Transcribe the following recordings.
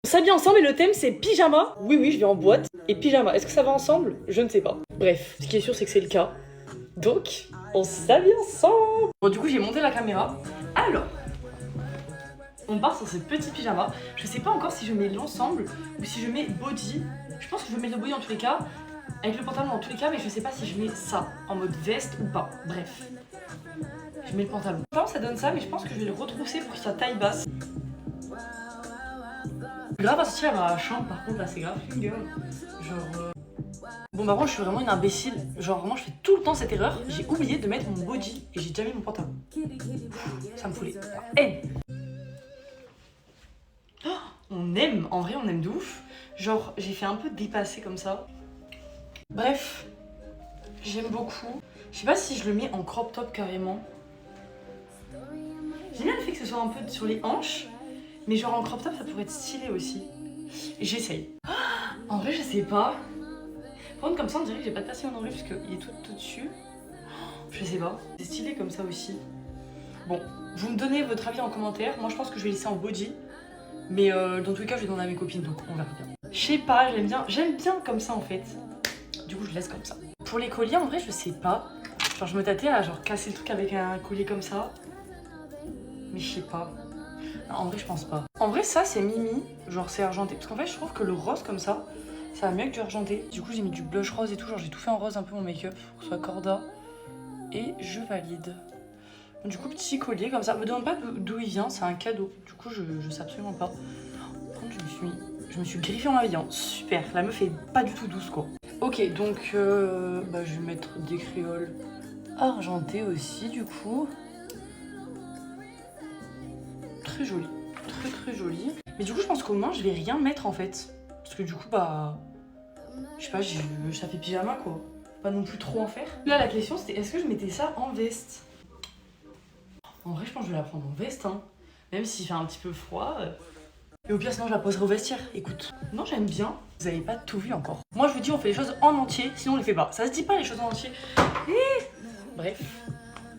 On s'habille ensemble et le thème c'est pyjama. Oui, oui, je vais en boîte. Et pyjama, est-ce que ça va ensemble? Je ne sais pas. Bref, ce qui est sûr c'est que c'est le cas. Donc, on s'habille ensemble. Bon, du coup, j'ai monté la caméra. Alors, on part sur ce petit pyjama. Je sais pas encore si je mets l'ensemble ou si je mais body. Je pense que je vais mettre le body en tous les cas. Avec le pantalon en tous les cas, mais je sais pas si je mais ça en mode veste ou pas. Bref. Je mets le pantalon. Je pense que ça donne ça, mais je pense que je vais le retrousser pour qu'il soit taille basse. Grave associé à ma chambre, par contre, là, c'est grave une gueule. Genre. Bon, bah, moi, je suis vraiment une imbécile. Genre, vraiment, je fais tout le temps cette erreur. J'ai oublié de mettre mon body et j'ai déjà mis mon pantalon. Ça me fout les. Hey, oh, on aime, en vrai, on aime de ouf. Genre, j'ai fait un peu dépasser comme ça. Bref, j'aime beaucoup. Je sais pas si je le mets en crop top carrément. J'aime bien le fait que ce soit un peu sur les hanches. Mais genre en crop top, ça pourrait être stylé aussi. J'essaye. En vrai, je sais pas. Par contre, comme ça, on dirait que j'ai pas de passé en anglais parce qu'il est tout au-dessus. Je sais pas. C'est stylé comme ça aussi. Bon, vous me donnez votre avis en commentaire. Moi, je pense que je vais laisser en body. Mais dans tous les cas, je vais demander à mes copines, donc on verra bien. Je sais pas, j'aime bien comme ça en fait. Du coup, je laisse comme ça. Pour les colliers, en vrai, je sais pas. Genre, je me tâtais à genre casser le truc avec un collier comme ça. Mais je sais pas. Non, en vrai, je pense pas. En vrai, ça, c'est Mimi. Genre, c'est argenté. Parce qu'en fait, je trouve que le rose comme ça va mieux que du argenté. Du coup, j'ai mis du blush rose et tout. Genre, j'ai tout fait en rose un peu mon make-up pour que ce soit corda. Et je valide. Donc, du coup, petit collier comme ça. Me demande pas d'où il vient, c'est un cadeau. Du coup, je sais absolument pas. Par contre, je me suis griffée en m'habillant. Super. La meuf est pas du tout douce, quoi. Ok, donc, bah, je vais mettre des créoles argentées aussi, du coup. Très joli, très joli. Mais du coup, je pense qu'au moins, je vais rien mettre en fait. Parce que du coup, bah. Je sais pas, ça fait pyjama quoi. Pas non plus trop en faire. Là, la question c'était est-ce que je mettais ça en veste? En vrai, je pense que je vais la prendre en veste, hein. Même s'il fait un petit peu froid. Et au pire, sinon, je la poserai au vestiaire. Écoute. Non, j'aime bien. Vous avez pas tout vu encore. Moi, je vous dis, on fait les choses en entier, sinon on les fait pas. Ça se dit pas les choses en entier. Bref.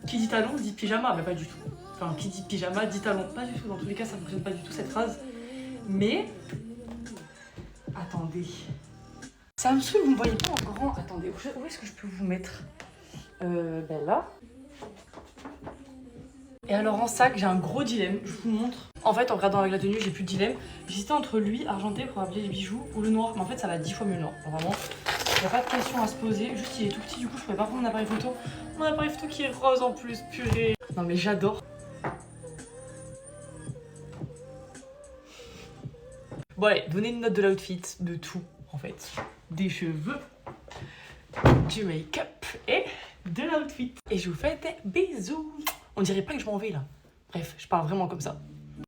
Qui dit talon dit pyjama, mais pas du tout. Enfin, qui dit pyjama dit talon. Pas du tout, dans tous les cas, ça fonctionne pas du tout cette phrase. Mais. Attendez. Ça me saoule, vous me voyez pas en grand. Attendez, où est-ce que je peux vous mettre ben là. Et alors en sac, j'ai un gros dilemme, je vous montre. En fait, en regardant avec la tenue, j'ai plus de dilemme. J'hésitais entre lui, argenté pour habiller les bijoux, ou le noir. Mais en fait, ça va 10 fois mieux le noir. Donc, vraiment, il n'y a pas de question à se poser. Juste, il est tout petit, du coup, je pourrais pas prendre mon appareil photo. Mon appareil photo qui est rose en plus, purée. Non mais j'adore. Bon allez, donnez une note de l'outfit, de tout en fait. Des cheveux, du make-up et de l'outfit. Et je vous fais des bisous. On dirait pas que je m'en vais là. Bref, je parle vraiment comme ça.